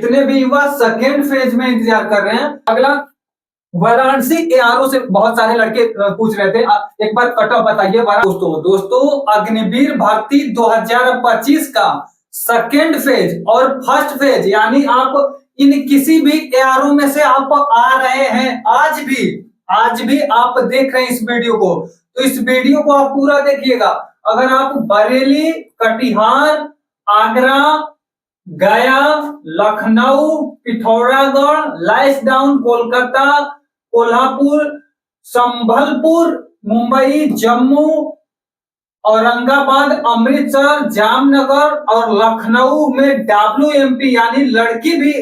जितने भी युवा सेकेंड फेज में इंतजार कर रहे हैं। अगला वाराणसी एआरओ से बहुत सारे लड़के पूछ रहे थे, एक बार कट ऑफ बताइए। दोस्तों अग्निवीर भर्ती 2025 का सेकेंड फेज और फर्स्ट फेज, यानी आप इन किसी भी एआरओ में से आप आ रहे हैं, आज भी आप देख रहे हैं इस वीडियो को, तो इस वीडियो को आप पूरा देखिएगा। अगर आप बरेली, कटिहार, आगरा, गया, लखनऊ, पिथौरागढ़, लांसडाउन, कोलकाता, कोल्हापुर, संभलपुर, मुंबई, जम्मू, औरंगाबाद, अमृतसर, जामनगर और लखनऊ में WMP यानी लड़की भी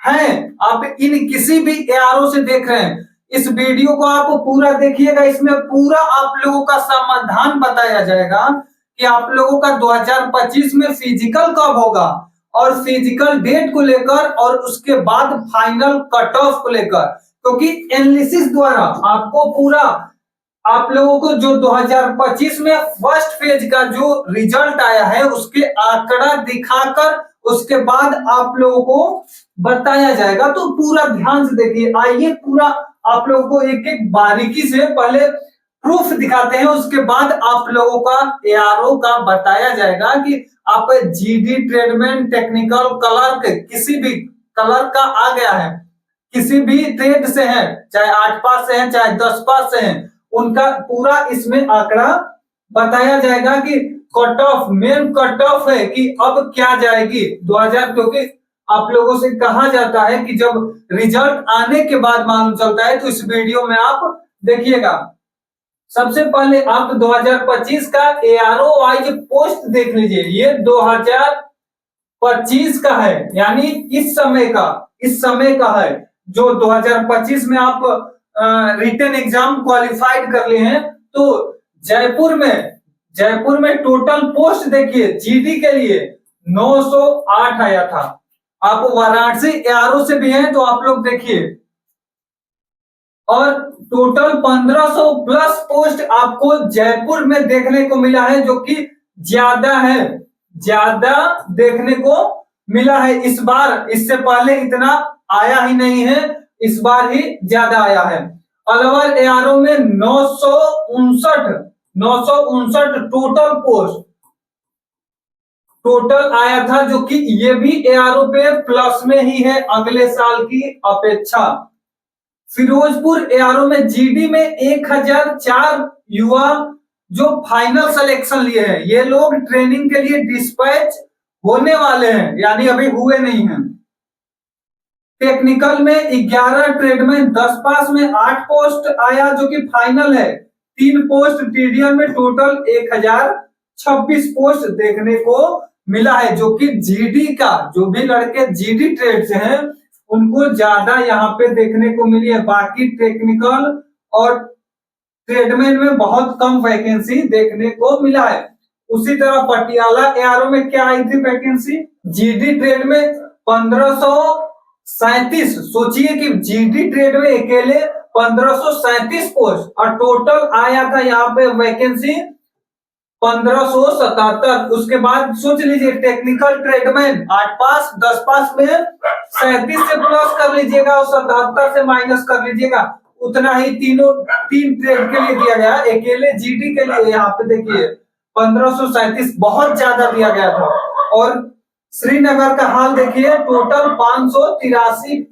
हैं, आप इन किसी भी एआरओ से देख रहे हैं, इस वीडियो को आप पूरा देखिएगा। इसमें पूरा आप लोगों का समाधान बताया जाएगा कि आप लोगों का 2025 में फिजिकल कब होगा और फिजिकल डेट को लेकर और उसके बाद फाइनल कट ऑफ को लेकर, क्योंकि एनालिसिस द्वारा आपको पूरा आप लोगों को जो 2025 में फर्स्ट फेज का जो रिजल्ट आया है उसके आंकड़ा दिखाकर उसके बाद आप लोगों को बताया जाएगा। तो पूरा ध्यान से देखिए। आइए पूरा आप लोगों को एक एक बारीकी से पहले प्रूफ दिखाते हैं, उसके बाद आप लोगों का एआरओ का बताया जाएगा कि आप जीडी, ट्रेडमैन, टेक्निकल, क्लर्क, किसी भी क्लर्क का आ गया है, किसी भी ट्रेड से है, चाहे 8 पास से है चाहे 10 पास से है, उनका पूरा इसमें आंकड़ा बताया जाएगा कि cut off, main cut off है कि अब क्या जाएगी 2000, क्योंकि आप लोगों से कहा जाता है कि जब रिजल्ट आने के बाद मालूम चलता है, तो इस वीडियो में आप देखिएगा। सबसे पहले आप 2025 का एआरओ वाइज पोस्ट देख लीजिए, ये 2025 का है, यानी इस समय का है जो 2025 में आप रिटन एग्जाम क्वालिफाइड कर लिए हैं। तो जयपुर में टोटल पोस्ट देखिए, जीडी के लिए 908 आया था। आप वाराणसी एआरओ से भी हैं तो आप लोग देखिए, और टोटल 1500 प्लस पोस्ट आपको जयपुर में देखने को मिला है, जो कि ज्यादा देखने को मिला है इस बार। इससे पहले इतना आया ही नहीं है, इस बार ही ज्यादा आया है। अलवर एआरओ में 959 टोटल आया था, जो कि ये भी एआरओ पे प्लस में ही है अगले साल की अपेक्षा। फिरोजपुर एआरओ में जीडी में 1004 युवा जो फाइनल सिलेक्शन लिए हैं, ये लोग ट्रेनिंग के लिए डिस्पैच होने वाले हैं, यानी अभी हुए नहीं हैं। टेक्निकल में 11 ट्रेडमैन, 10 पास में 8 पोस्ट आया जो कि फाइनल है। 3 पोस्ट टीडीएम में टोटल 1026 पोस्ट देखने को मिला है, जो कि जीडी का, जो भी लड़के जीडी ट्रेड से हैं उनको ज्यादा यहाँ पे देखने को मिली है। बाकी टेक्निकल और ट्रेडमैन में बहुत कम वैकेंसी देखने को मिला है। उसी तरह पटियाला एआरओ में क्या आई थी वैकेंसी, जीडी ट्रेड में 1537। सोचिए कि जीडी ट्रेड में अकेले 1537 पोस्ट, और टोटल आया था यहाँ पे वैकेंसी 1577। उसके बाद सोच लीजिए टेक्निकल ट्रेडमैन 8 पास 10 पास में 37 से प्लस कर लीजिएगा और 77 से माइनस कर लीजिएगा, उतना ही तीन ट्रेड के लिए दिया गया। अकेले जीडी के लिए यहाँ पे देखिए 1537 बहुत ज्यादा दिया गया था। और श्रीनगर का हाल देखिए, टोटल 583,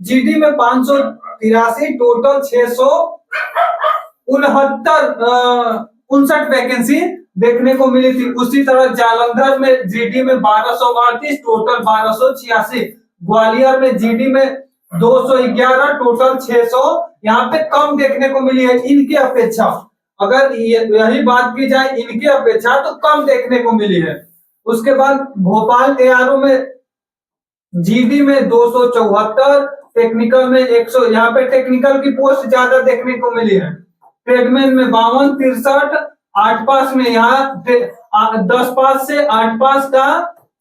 जीडी में 583, टोटल 669 वैकेंसी देखने को मिली थी। उसी तरह जालंधर में जीडी में 1238, टोटल 1286, ग्वालियर में जीडी में 211, टोटल 600 यहाँ पे कम देखने को मिली है इनकी अपेक्षा। अगर यही बात की जाए इनकी अपेक्षा तो कम देखने को मिली है। उसके बाद भोपाल एआरओ में जीडी में 274, टेक्निकल में 100, यहाँ पे टेक्निकल की पोस्ट ज्यादा देखने को मिली है। ट्रेडमैन में 52, 63, 8 पास में यहाँ 10 पास से 8 पास का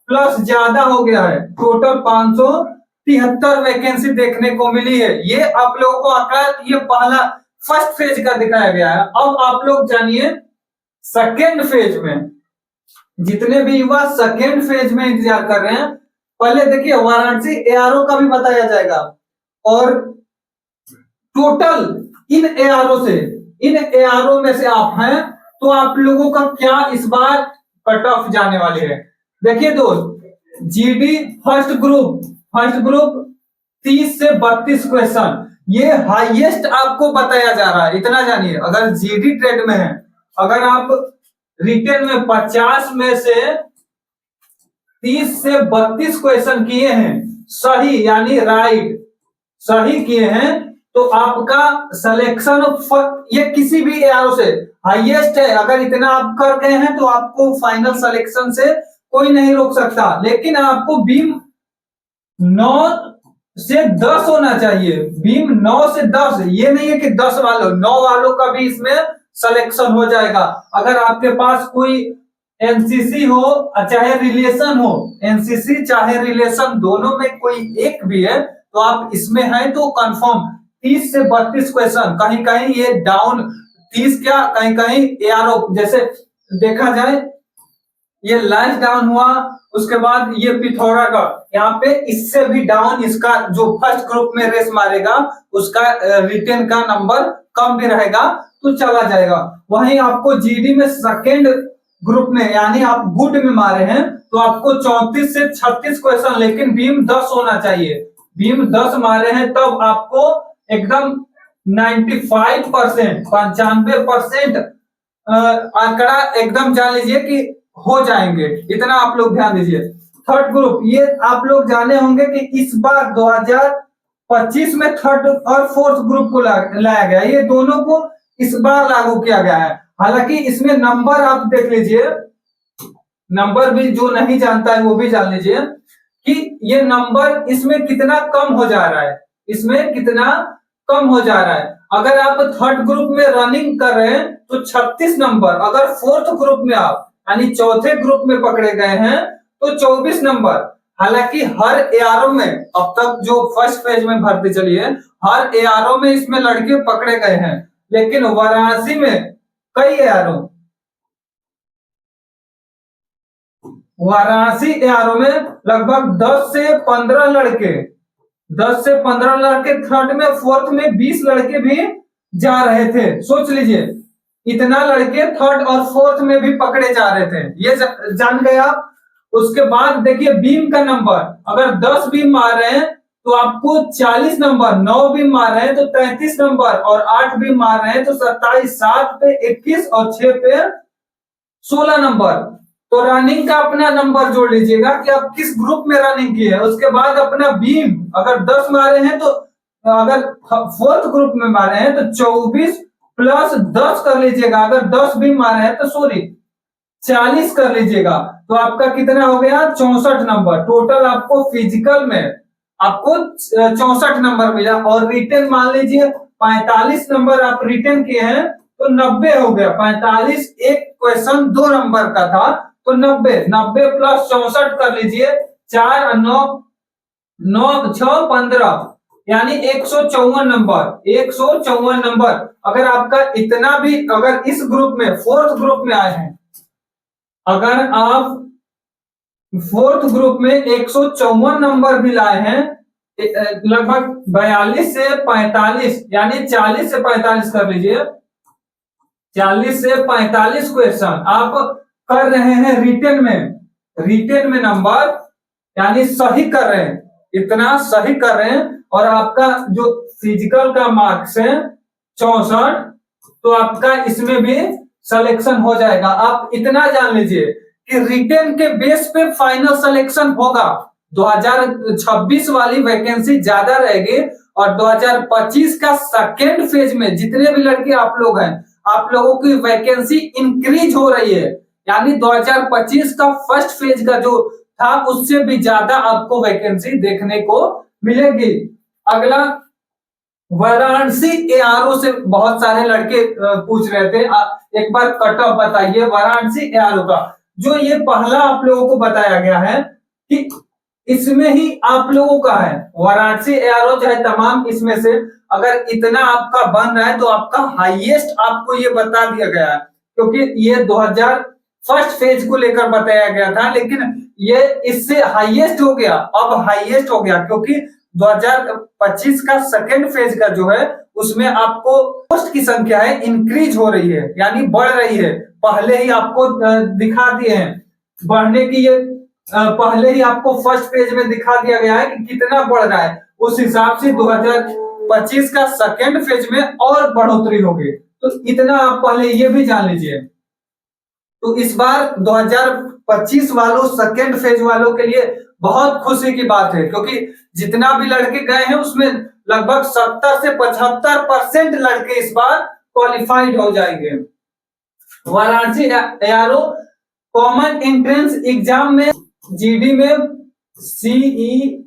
प्लस ज्यादा हो गया है, टोटल 573 वैकेंसी देखने को मिली है। ये आप लोगों को आंकड़ा ये पहला फर्स्ट फेज का दिखाया गया है। अब आप लोग जानिए सेकेंड फेज में, जितने भी युवा सेकेंड फेज में इंतजार कर रहे हैं, पहले देखिए वाराणसी एआरओ का भी बताया जाएगा, और टोटल इन एआरओ में से आप हैं तो आप लोगों का क्या इस बार कट ऑफ जाने वाले हैं। देखिए दोस्त, जीडी फर्स्ट ग्रुप 30 से 32 क्वेश्चन, ये हाईएस्ट आपको बताया जा रहा है, इतना जानिए। अगर जीडी ट्रेड में है, अगर आप रिटेन में 50 में से 30 से 32 क्वेश्चन किए हैं सही, यानी राइट सही किए हैं, तो आपका सिलेक्शन ये किसी भी एआरओ से हाईएस्ट है। अगर इतना आप कर गए हैं तो आपको फाइनल सिलेक्शन से कोई नहीं रोक सकता, लेकिन आपको बीम 9 से 10 होना चाहिए। बीम 9 से 10, ये नहीं है कि 10 वालों 9 वालों का भी इसमें सिलेक्शन हो जाएगा। अगर आपके पास कोई एनसीसी हो चाहे रिलेशन हो, एनसीसी चाहे रिलेशन दोनों में कोई एक भी है तो आप इसमें हैं तो कंफर्म 30 से 32 क्वेश्चन, कहीं कहीं ये डाउन 30 क्या कहीं कहीं एआरओ जैसे देखा जाए ये लाइफ डाउन हुआ, उसके बाद ये पिथौरा का यहाँ पे इससे भी डाउन, इसका जो फर्स्ट ग्रुप में रेस मारेगा उसका रिटेन का नंबर कम भी रहेगा तो चला जाएगा। वहीं आपको जीडी में सेकेंड ग्रुप में यानी आप गुड में मारे हैं तो आपको 34 से 36 क्वेश्चन, लेकिन बीम 10 होना चाहिए। बीम 10 मारे हैं तब आपको एकदम 95% 95% आंकड़ा एकदम जान लीजिए कि हो जाएंगे, इतना आप लोग ध्यान दीजिए। थर्ड ग्रुप, ये आप लोग जाने होंगे कि इस बार 2025 में थर्ड और फोर्थ ग्रुप को लाया गया, ये दोनों को इस बार लागू किया गया है। हालांकि इसमें नंबर आप देख लीजिए, नंबर भी जो नहीं जानता है वो भी जान लीजिए कि ये नंबर इसमें कितना कम हो जा रहा है, इसमें कितना कम हो जा रहा है। अगर आप थर्ड ग्रुप में रनिंग कर रहे हैं तो 36 नंबर, अगर फोर्थ ग्रुप में आप यानी चौथे ग्रुप में पकड़े गए हैं तो 24 नंबर। हालांकि हर एआरओ में अब तक जो फर्स्ट फेज में भर्ती चली है, हर एआरओ में इसमें लड़के पकड़े गए हैं, लेकिन वाराणसी में कई एआरओ, वाराणसी एआरओ में लगभग 10 से 15 लड़के, 10 से 15 लड़के थर्ड में, फोर्थ में 20 लड़के भी जा रहे थे। सोच लीजिए इतना लड़के थर्ड और फोर्थ में भी पकड़े जा रहे थे, ये जान गए आप। उसके बाद देखिए बीम का नंबर, अगर 10 बीम मार रहे हैं तो आपको 40 नंबर, 9 बीम मार रहे हैं तो 33 नंबर, और 8 बीम मार रहे हैं तो 27, 7 पे 21 और 6 पे 16 नंबर। तो रनिंग का अपना नंबर जोड़ लीजिएगा कि आप किस ग्रुप में रनिंग किए है। उसके बाद अपना बीम अगर 10 मारे हैं तो, अगर फोर्थ ग्रुप में मारे हैं तो 24 प्लस 10 कर लीजिएगा, अगर 10 बीम मारे हैं तो सॉरी 40 कर लीजिएगा, तो आपका कितना हो गया 64 नंबर। टोटल आपको फिजिकल में आपको 64 नंबर मिला, और रिटेन मान लीजिए 45 नंबर आप रिटेन किए हैं तो 90 हो गया। 45 एक क्वेश्चन 2 नंबर का था तो 90 प्लस 64 कर लीजिए, 4 और 9 9 6 15 यानी 154 नंबर, 154 नंबर। अगर आपका इतना भी, अगर इस ग्रुप में फोर्थ ग्रुप में आए हैं, अगर आप फोर्थ ग्रुप में 154 नंबर भी लाए हैं, लगभग 42 से 45 यानी 40 से 45 कर लीजिए, 40 से 45 क्वेश्चन आप कर रहे हैं रिटेन में नंबर यानी सही कर रहे हैं, इतना सही कर रहे हैं, और आपका जो फिजिकल का मार्क्स है 64, तो आपका इसमें भी सिलेक्शन हो जाएगा। आप इतना जान लीजिए कि रिटेन के बेस पे फाइनल सिलेक्शन होगा। 2026 वाली वैकेंसी ज्यादा रहेगी, और 2025 का सेकेंड फेज में जितने भी लड़के आप लोग हैं, आप लोगों की वैकेंसी इंक्रीज हो रही है, यानी 2025 का फर्स्ट फेज का जो था उससे भी ज्यादा आपको वैकेंसी देखने को मिलेगी। अगला वाराणसी एआरओ से बहुत सारे लड़के पूछ रहे थे, एक बार कट ऑफ बताइए वाराणसी एआरओ का। जो ये पहला आप लोगों को बताया गया है कि इसमें ही आप लोगों का है वाराणसी एआरओ, चाहे तमाम इसमें से अगर इतना आपका बन रहा है तो आपका हाईएस्ट आपको ये बता दिया गया है, क्योंकि ये फर्स्ट फेज को लेकर बताया गया था, लेकिन ये इससे हाईएस्ट हो गया, अब हाईएस्ट हो गया, क्योंकि 2025 का सेकेंड फेज का जो है उसमें आपको पोस्ट की संख्या है इंक्रीज हो रही है, यानी बढ़ रही है। पहले ही आपको दिखा दिए हैं बढ़ने की, ये पहले ही आपको फर्स्ट पेज में दिखा दिया गया है कि कितना बढ़ रहा है। उस हिसाब से 2025 का सेकेंड फेज में और बढ़ोतरी होगी, तो इतना आप पहले ये भी जान लीजिए। तो इस बार 2025 वालों, सेकेंड फेज वालों के लिए बहुत खुशी की बात है, क्योंकि जितना भी लड़के गए हैं उसमें लगभग 70 से 75% लड़के इस बार क्वालिफाइड हो जाएंगे। Varanasi ARO common entrance exam में जीडी में सीई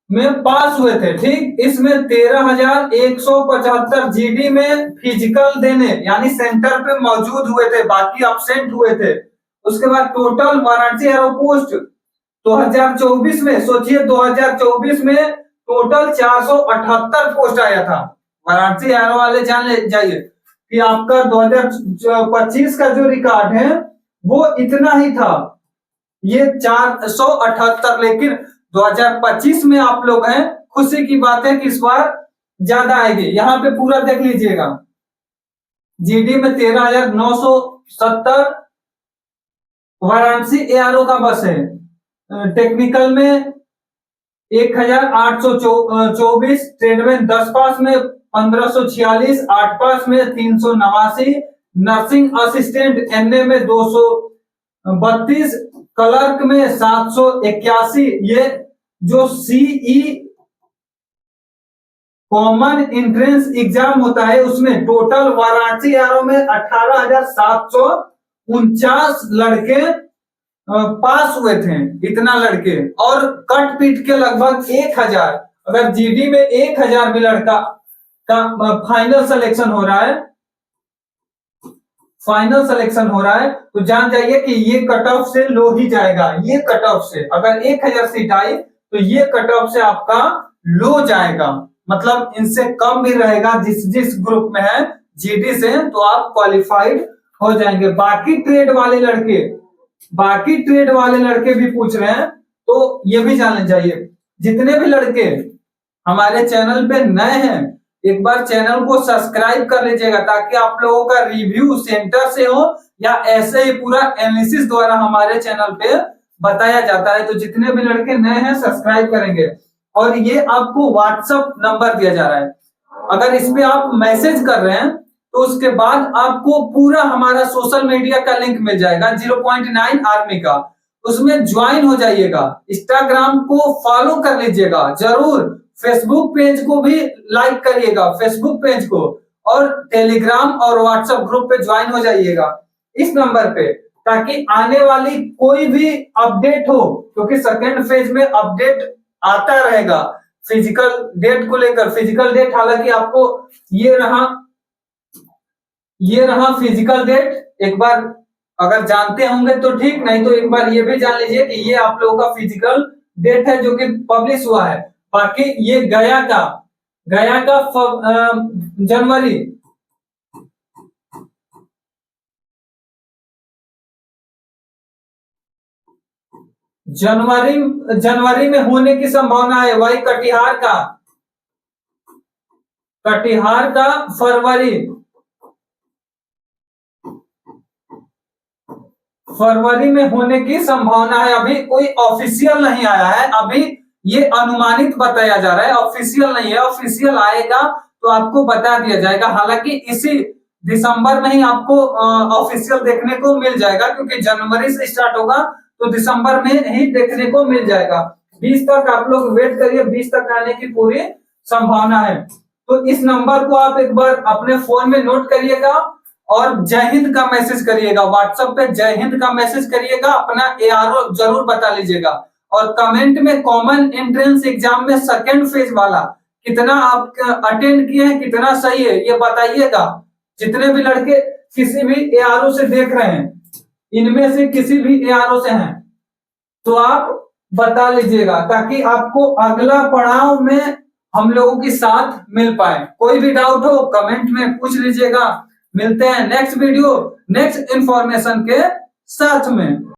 में पास हुए थे, ठीक। इसमें 13,175 जीडी में फिजिकल देने यानी सेंटर पे मौजूद हुए थे, बाकी अब्सेंट हुए थे। उसके बाद टोटल वाराणसी एरो पोस्ट 2024 में, सोचिए 2024 में टोटल 478 पोस्ट आया था। वाराणसी एरो वाले जान ले जाइए कि आपका 2025 का जो रिकॉर्ड है वो इतना ही था, ये 478, लेकिन 2025 में आप लोग हैं, खुशी की बात है कि इस बार ज्यादा आएगी। यहाँ पे पूरा देख लीजिएगा, जीडी में 13,970 वाराणसी एआरओ का बस है, टेक्निकल में 1,824, ट्रेड में 10 पास में 1,546, 8 पास में 389, नर्सिंग असिस्टेंट एनए में 232, क्लर्क में 781। ये जो सीई कॉमन एंट्रेंस एग्जाम होता है उसमें टोटल वाराणसी एआरओ में 18,749 लड़के पास हुए थे, इतना लड़के, और कट पीट के लगभग 1,000, अगर जीडी में 1,000 भी लड़का का फाइनल सिलेक्शन हो रहा है, फाइनल सिलेक्शन हो रहा है, तो जान जाइए कि ये कट ऑफ से लो ही जाएगा। ये कट ऑफ से अगर 1,000 सीट आई तो ये कट ऑफ से आपका लो जाएगा, मतलब इनसे कम भी रहेगा जिस जिस ग्रुप में है जीडी से, तो आप क्वालिफाइड हो जाएंगे। बाकी ट्रेड वाले लड़के भी पूछ रहे हैं, तो ये भी जानना चाहिए। जितने भी लड़के हमारे चैनल पे नए हैं, एक बार चैनल को सब्सक्राइब कर लीजिएगा, ताकि आप लोगों का रिव्यू सेंटर से हो या ऐसे ही पूरा एनालिसिस द्वारा हमारे चैनल पे बताया जाता है। तो जितने भी लड़के नए हैं सब्सक्राइब करेंगे। और ये आपको व्हाट्सएप नंबर दिया जा रहा है, अगर इस पे आप मैसेज कर रहे हैं तो उसके बाद आपको पूरा हमारा सोशल मीडिया का लिंक मिल जाएगा 0.9 आर्मी का, उसमें ज्वाइन हो जाइएगा। इंस्टाग्राम को फॉलो कर लीजिएगा जरूर, फेसबुक पेज को भी लाइक करिएगा, फेसबुक पेज को, और टेलीग्राम और व्हाट्सएप ग्रुप पे ज्वाइन हो जाइएगा इस नंबर पे, ताकि आने वाली कोई भी अपडेट हो, क्योंकि सेकेंड फेज में अपडेट आता रहेगा फिजिकल डेट को लेकर। फिजिकल डेट हालांकि आपको ये रहा फिजिकल डेट, एक बार अगर जानते होंगे तो ठीक, नहीं तो एक बार ये भी जान लीजिए कि ये आप लोगों का फिजिकल डेट है जो कि पब्लिश हुआ है। बाकी ये गया का जनवरी में होने की संभावना है। वही कटिहार का फरवरी में होने की संभावना है। अभी कोई ऑफिशियल नहीं आया है, अभी ये अनुमानित बताया जा रहा है, ऑफिशियल नहीं है। ऑफिशियल आएगा तो आपको बता दिया जाएगा। हालांकि इसी दिसंबर में ही आपको ऑफिशियल देखने को मिल जाएगा, क्योंकि जनवरी से स्टार्ट होगा तो दिसंबर में ही देखने को मिल जाएगा। 20 तक आप लोग वेट करिए, 20 तक आने की पूरी संभावना है। तो इस नंबर को आप एक बार अपने फोन में नोट करिएगा और जय हिंद का मैसेज करिएगा, व्हाट्सएप पे जय हिंद का मैसेज करिएगा, अपना एआरओ जरूर बता लीजिएगा, और कमेंट में कॉमन एंट्रेंस एग्जाम में सेकेंड फेज वाला कितना आप अटेंड किए हैं, कितना सही है, ये बताइएगा। जितने भी लड़के किसी भी एआरओ से देख रहे हैं, इनमें से किसी भी एआरओ से हैं, तो आप बता लीजिएगा, ताकि आपको अगला पड़ाव में हम लोगों के साथ मिल पाए। कोई भी डाउट हो कमेंट में पूछ लीजिएगा। मिलते हैं नेक्स्ट वीडियो नेक्स्ट इंफॉर्मेशन के साथ में।